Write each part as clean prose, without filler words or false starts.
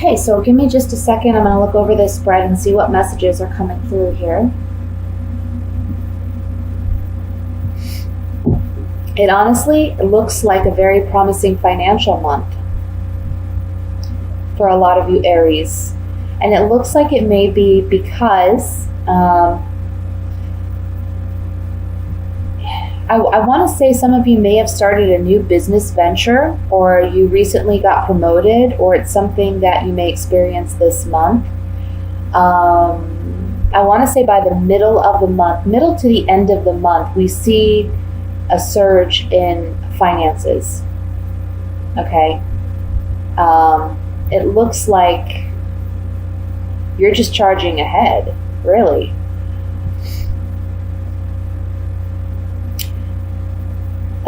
Okay, so give me just a second. I'm going to look over this spread and see what messages are coming through here. It honestly looks like a very promising financial month for a lot of you Aries. And it looks like it may be because I want to say some of you may have started a new business venture, or you recently got promoted, or it's something that you may experience this month. I want to say by the middle of the month, middle to the end of the month, we see a surge in finances. Okay. It looks like you're just charging ahead, really.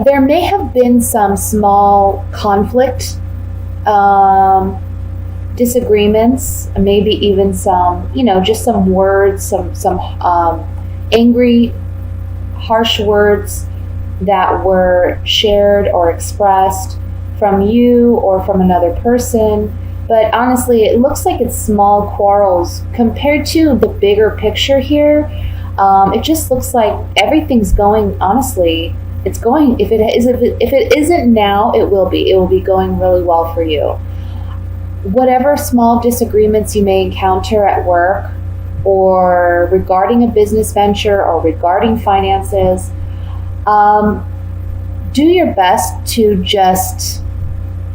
There may have been some small conflict, disagreements, maybe even some, just some words, some angry, harsh words that were shared or expressed from you or from another person. But honestly, it looks like it's small quarrels compared to the bigger picture here. It just looks like everything's going, honestly, it's going, if it isn't now, it will be. It will be going really well for you. Whatever small disagreements you may encounter at work or regarding a business venture or regarding finances, do your best to just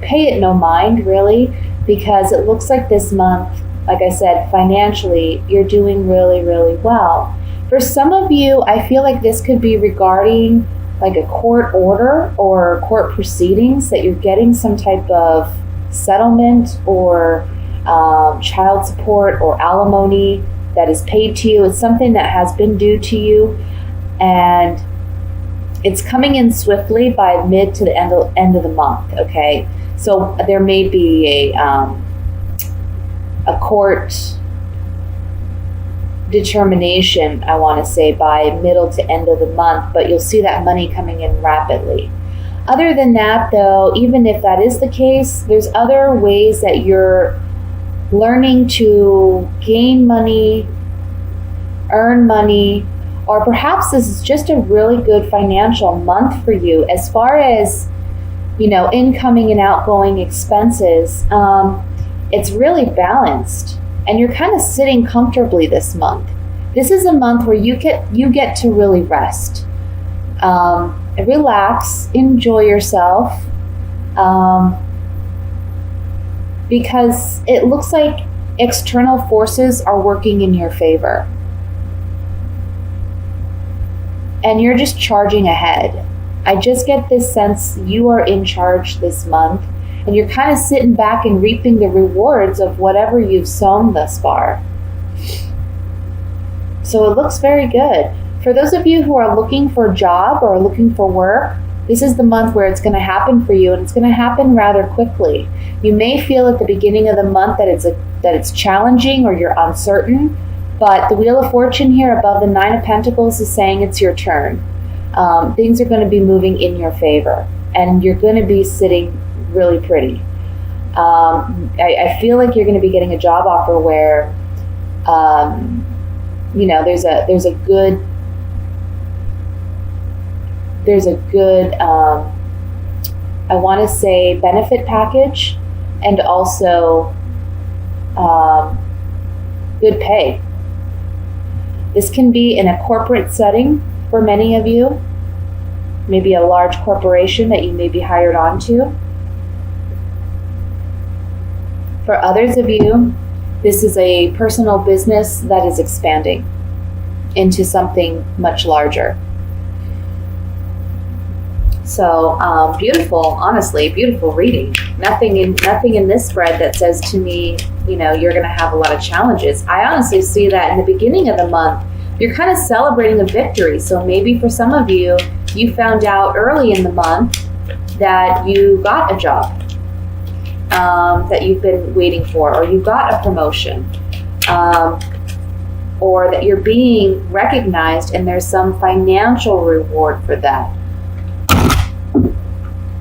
pay it no mind, really, because it looks like this month, like I said, financially, you're doing really, really well. For some of you, I feel like this could be regarding like a court order or court proceedings, that you're getting some type of settlement or child support or alimony that is paid to you. It's something that has been due to you, and it's coming in swiftly by mid to the end of the month. Okay, so there may be a court determination, I want to say, by middle to end of the month, but you'll see that money coming in rapidly. Other than that, though, even if that is the case, there's other ways that you're learning to gain money, earn money, or perhaps this is just a really good financial month for you as far as, incoming and outgoing expenses. It's really balanced, and you're kind of sitting comfortably this month. This is a month where you get to really rest, relax, enjoy yourself, because it looks like external forces are working in your favor, and you're just charging ahead. I just get this sense you are in charge this month, and you're kind of sitting back and reaping the rewards of whatever you've sown thus far. So it looks very good. For those of you who are looking for a job or looking for work, this is the month where it's going to happen for you, and it's going to happen rather quickly. You may feel at the beginning of the month that it's challenging or you're uncertain, but the Wheel of Fortune here above the Nine of Pentacles is saying it's your turn. Things are going to be moving in your favor, and you're going to be sitting really pretty. I feel like you're going to be getting a job offer where, there's a good, I want to say, benefit package, and also good pay. This can be in a corporate setting for many of you, maybe a large corporation that you may be hired onto. For others of you, this is a personal business that is expanding into something much larger. So beautiful, honestly, beautiful reading. Nothing in this spread that says to me, you're going to have a lot of challenges. I honestly see that in the beginning of the month, you're kind of celebrating a victory. So maybe for some of you, you found out early in the month that you got a job that you've been waiting for, or you got a promotion, or that you're being recognized and there's some financial reward for that.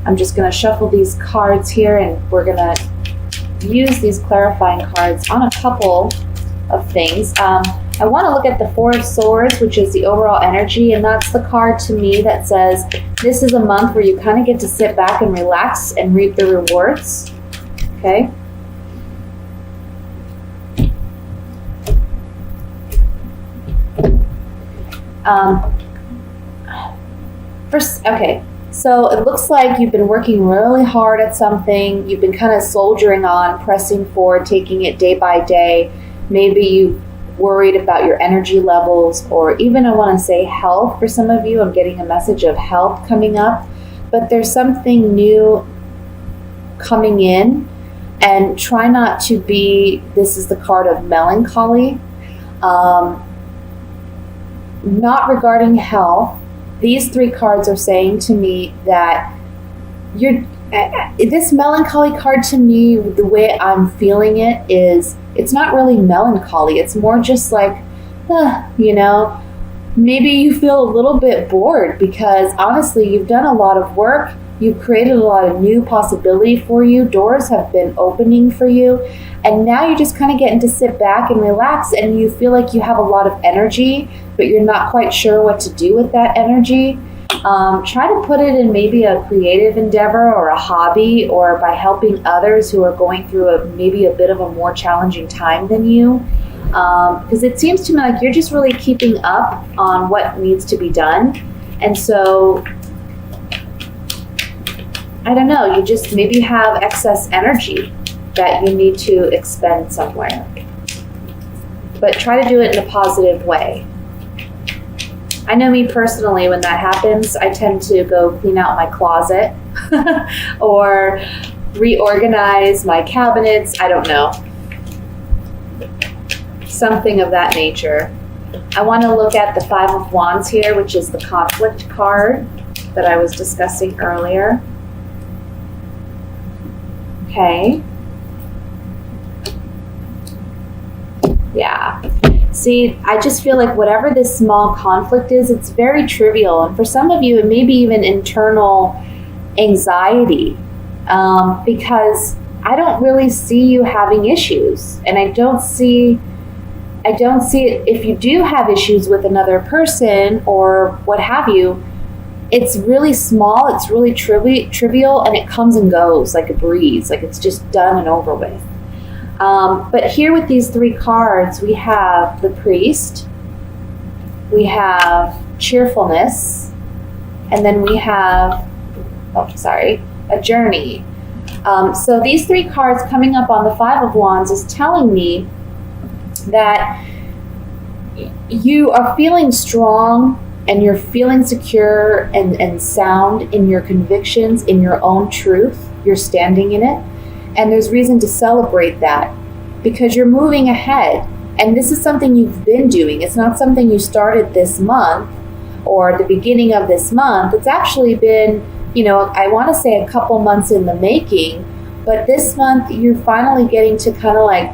I'm just going to shuffle these cards here, and we're going to use these clarifying cards on a couple of things. I want to look at the Four of Swords, which is the overall energy, and that's the card to me that says this is a month where you kind of get to sit back and relax and reap the rewards. Okay. Okay, so it looks like you've been working really hard at something. You've been kind of soldiering on, pressing forward, taking it day by day. Maybe you've worried about your energy levels, or even I want to say health for some of you. I'm getting a message of health coming up, but there's something new coming in, and try not to be, this is the card of melancholy. Not regarding health. These three cards are saying to me that this melancholy card to me, the way I'm feeling it is, it's not really melancholy. It's more just like, maybe you feel a little bit bored because honestly, you've done a lot of work. You've created a lot of new possibility for you. Doors have been opening for you. And now you're just kind of getting to sit back and relax, and you feel like you have a lot of energy, but you're not quite sure what to do with that energy. Try to put it in maybe a creative endeavor or a hobby, or by helping others who are going through maybe a bit of a more challenging time than you. Because it seems to me like you're just really keeping up on what needs to be done. And so, I don't know, you just maybe have excess energy that you need to expend somewhere. But try to do it in a positive way. I know me personally, when that happens, I tend to go clean out my closet or reorganize my cabinets. I don't know. Something of that nature. I want to look at the Five of Wands here, which is the conflict card that I was discussing earlier. Okay. Yeah. See, I just feel like whatever this small conflict is, it's very trivial. And for some of you, it may be even internal anxiety, because I don't really see you having issues. And I don't see it if you do have issues with another person or what have you. It's really small, it's really trivial, and it comes and goes like a breeze, like it's just done and over with. But here with these three cards, we have the Priest, we have cheerfulness, and then we have, a journey. So these three cards coming up on the Five of Wands is telling me that you are feeling strong and you're feeling secure and sound in your convictions, in your own truth. You're standing in it. And there's reason to celebrate that because you're moving ahead. And this is something you've been doing. It's not something you started this month or the beginning of this month. It's actually been, I want to say a couple months in the making. But this month, you're finally getting to kind of like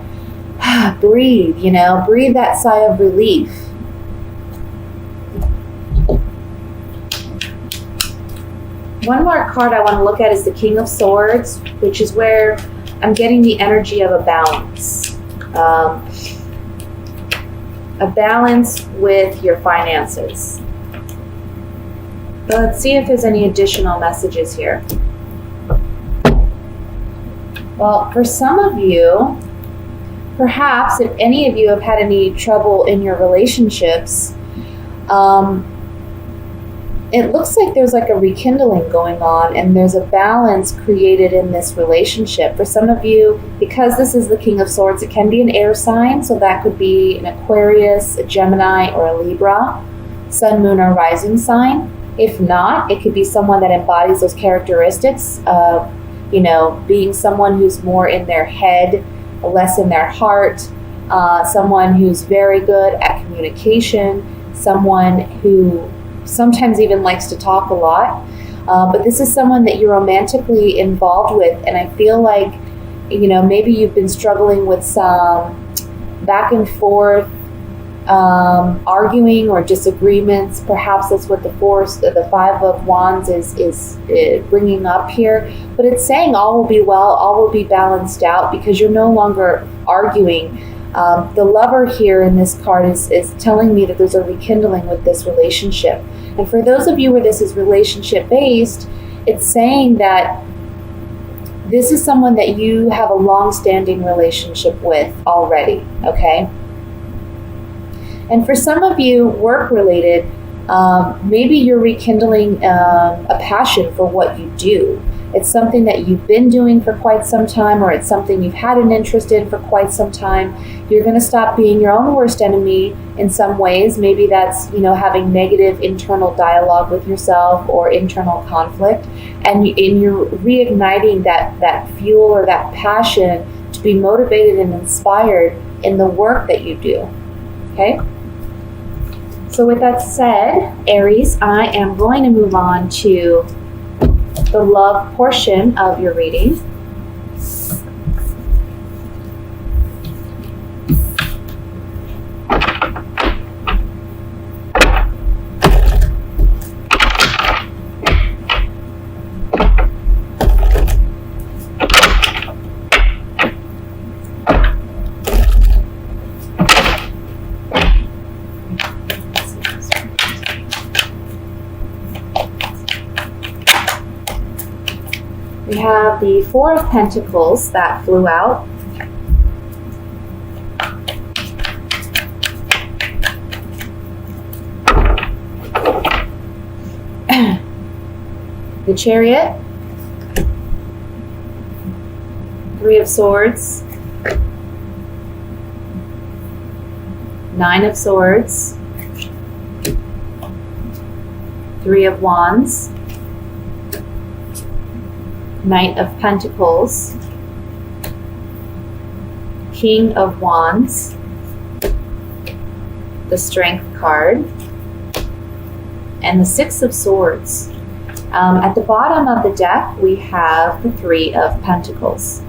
breathe, breathe that sigh of relief. One more card I want to look at is the King of Swords, which is where I'm getting the energy of a balance. A balance with your finances. But let's see if there's any additional messages here. Well, for some of you, perhaps if any of you have had any trouble in your relationships, it looks like there's like a rekindling going on and there's a balance created in this relationship. For some of you, because this is the King of Swords, it can be an air sign. So that could be an Aquarius, a Gemini, or a Libra, sun, moon, or rising sign. If not, it could be someone that embodies those characteristics of, being someone who's more in their head, less in their heart, someone who's very good at communication, someone who sometimes even likes to talk a lot. But this is someone that you're romantically involved with. And I feel like, maybe you've been struggling with some back and forth arguing or disagreements. Perhaps that's what the Five of Wands is bringing up here. But it's saying all will be well, all will be balanced out because you're no longer arguing. The Lover here in this card is telling me that there's a rekindling with this relationship. And for those of you where this is relationship based, it's saying that this is someone that you have a long-standing relationship with already, okay? And for some of you, work-related, maybe you're rekindling a passion for what you do. It's something that you've been doing for quite some time, or it's something you've had an interest in for quite some time. You're going to stop being your own worst enemy in some ways. Maybe that's, having negative internal dialogue with yourself or internal conflict. And you're reigniting that fuel or that passion to be motivated and inspired in the work that you do. Okay? So with that said, Aries, I am going to move on to the love portion of your reading. We have the Four of Pentacles that flew out. The Chariot. Three of Swords. Nine of Swords. Three of Wands. Knight of Pentacles, King of Wands, the Strength card, and the Six of Swords. At the bottom of the deck, we have the Three of Pentacles.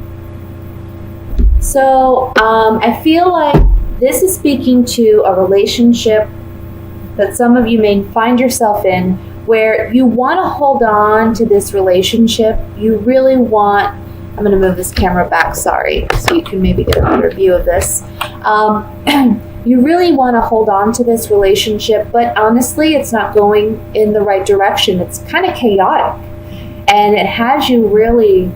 So I feel like this is speaking to a relationship that some of you may find yourself in, where you want to hold on to this relationship. You really want, I'm going to move this camera back, sorry, so you can maybe get a better view of this. You really want to hold on to this relationship, but honestly, it's not going in the right direction. It's kind of chaotic, and it has you really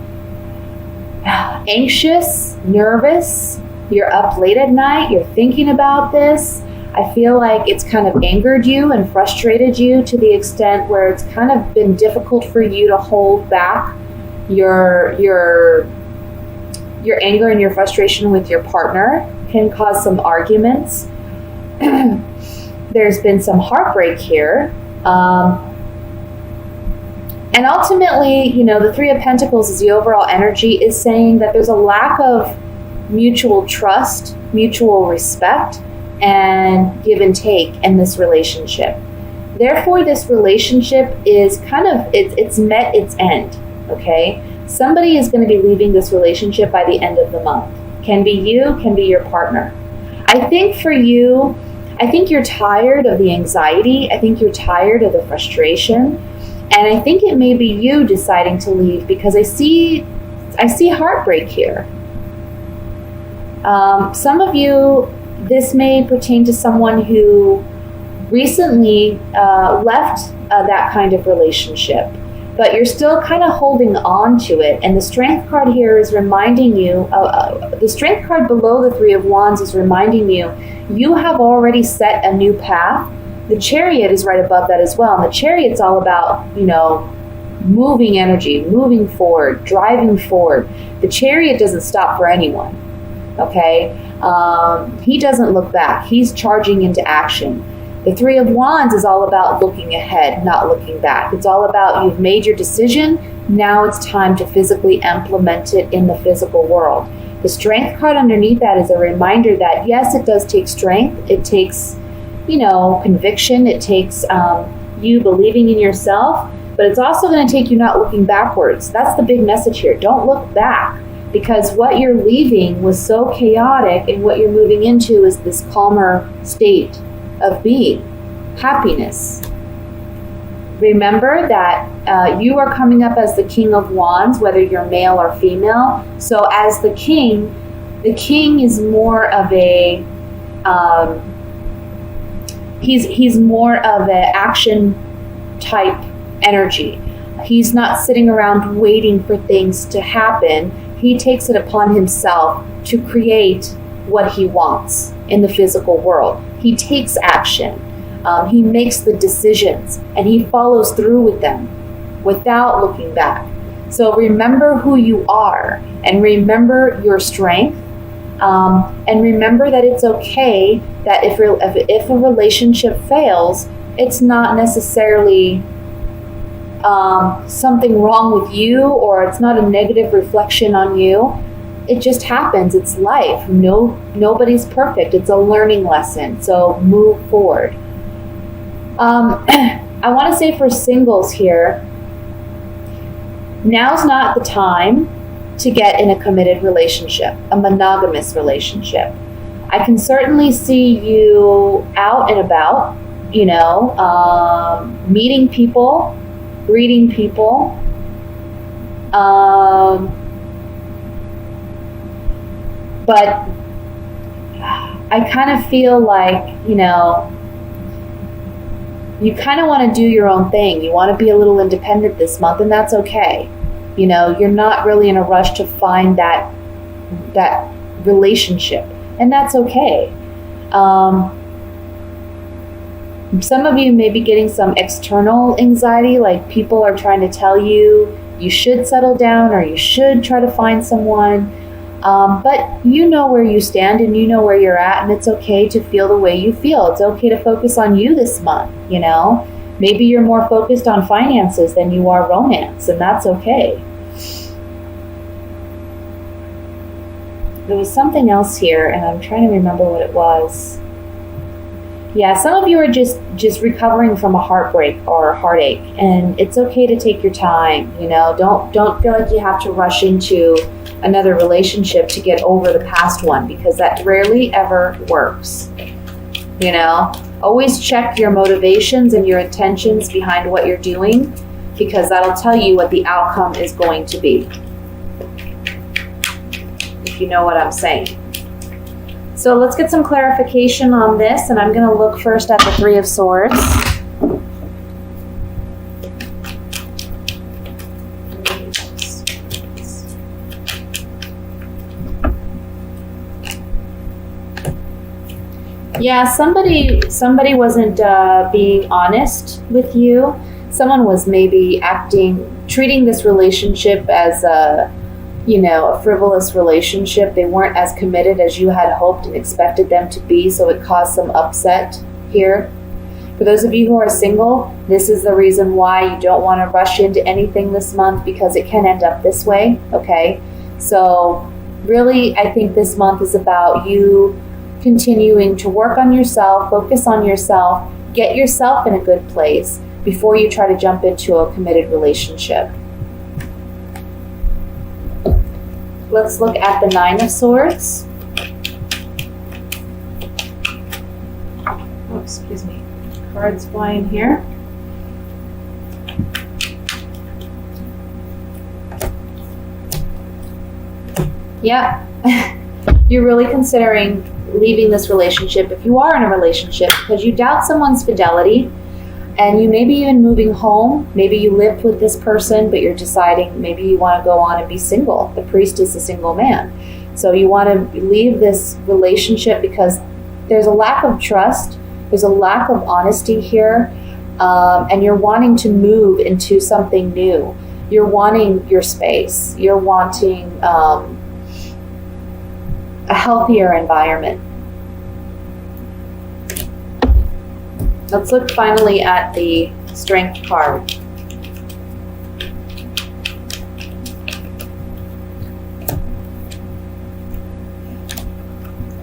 anxious, nervous. You're up late at night, you're thinking about this. I feel like it's kind of angered you and frustrated you to the extent where it's kind of been difficult for you to hold back your anger and your frustration with your partner. Can cause some arguments. There's been some heartbreak here. And ultimately, the Three of Pentacles, as the overall energy, is saying that there's a lack of mutual trust, mutual respect, and give and take in this relationship. Therefore, this relationship is it's met its end, okay? Somebody is going to be leaving this relationship by the end of the month. Can be you, can be your partner. I think for you, I think you're tired of the anxiety. I think you're tired of the frustration. And I think it may be you deciding to leave because I see heartbreak here. Some of you, this may pertain to someone who recently left that kind of relationship, but you're still kind of holding on to it. And the Strength card here is reminding you, the Strength card below the Three of Wands is reminding you, you have already set a new path. The Chariot is right above that as well. And the Chariot's all about, moving energy, moving forward, driving forward. The Chariot doesn't stop for anyone, okay? He doesn't look back. He's charging into action. The Three of Wands is all about looking ahead, not looking back. It's all about you've made your decision. Now it's time to physically implement it in the physical world. The Strength card underneath that is a reminder that, yes, it does take strength. It takes, conviction. It takes you believing in yourself. But it's also going to take you not looking backwards. That's the big message here. Don't look back. because what you're leaving was so chaotic, and what you're moving into is this calmer state of being, happiness. Remember that you are coming up as the King of Wands, whether you're male or female. So as the king is more of a he's more of an action type energy. He's not sitting around waiting for things to happen. He takes it upon himself to create what he wants in the physical world. He takes action. He makes the decisions, and he follows through with them without looking back. So remember who you are, and remember your strength, and remember that it's okay that if a relationship fails, it's not necessarily something wrong with you, or it's not a negative reflection on you. It just happens. It's life. Nobody's perfect. It's a learning lesson. So move forward. I want to say for singles here, now's not the time to get in a committed relationship, a monogamous relationship. I can certainly see you out and about, meeting people, greeting people, but I kind of feel like, you kind of want to do your own thing. You want to be a little independent this month, and that's okay. You're not really in a rush to find that relationship, and that's okay. Some of you may be getting some external anxiety, like people are trying to tell you should settle down or you should try to find someone. But you know where you stand and you know where you're at, and it's okay to feel the way you feel. It's okay to focus on you this month, Maybe you're more focused on finances than you are romance, and that's okay. There was something else here, and I'm trying to remember what it was. Yeah, some of you are just recovering from a heartbreak or a heartache, and it's okay to take your time, Don't feel like you have to rush into another relationship to get over the past one, because that rarely ever works. Always check your motivations and your intentions behind what you're doing, because that'll tell you what the outcome is going to be. If you know what I'm saying. So let's get some clarification on this, and I'm going to look first at the Three of Swords. Yeah, somebody wasn't being honest with you. Someone was maybe treating this relationship as a frivolous relationship. They weren't as committed as you had hoped and expected them to be, so it caused some upset here. For those of you who are single, this is the reason why you don't want to rush into anything this month, because it can end up this way, okay? So really, I think this month is about you continuing to work on yourself, focus on yourself, get yourself in a good place before you try to jump into a committed relationship. Let's look at the Nine of Swords. Oh, excuse me. Cards flying here. Yeah. You're really considering leaving this relationship, if you are in a relationship, because you doubt someone's fidelity, and you may be even moving home. Maybe you lived with this person, but you're deciding maybe you want to go on and be single. The Priest is a single man. So you want to leave this relationship because there's a lack of trust, there's a lack of honesty here, and you're wanting to move into something new. You're wanting your space. You're wanting a healthier environment. Let's look finally at the Strength card.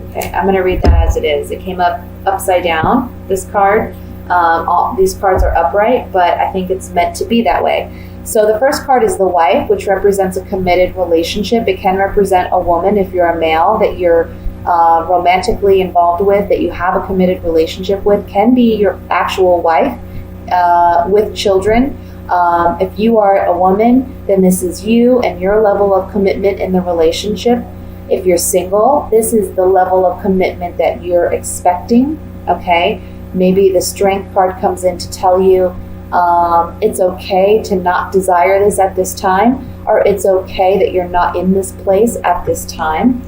Okay, I'm going to read that as it is. It came up upside down, this card. All these cards are upright, but I think it's meant to be that way. So the first card is the wife, which represents a committed relationship. It can represent a woman if you're a male that you're romantically involved with, that you have a committed relationship with, can be your actual wife with children. If you are a woman, then this is you and your level of commitment in the relationship. If you're single, this is the level of commitment that you're expecting, okay? Maybe the Strength card comes in to tell you it's okay to not desire this at this time, or it's okay that you're not in this place at this time.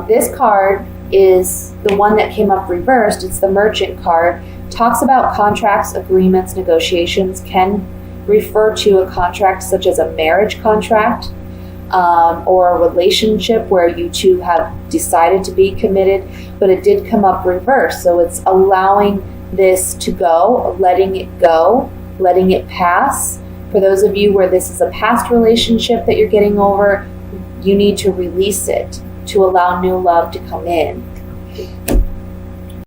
This card is the one that came up reversed. It's the Merchant card. Talks about contracts, agreements, negotiations, can refer to a contract such as a marriage contract, or a relationship where you two have decided to be committed, but it did come up reverse. So it's allowing this to go, letting it go, letting it pass. For those of you where this is a past relationship that you're getting over, you need to release it to allow new love to come in.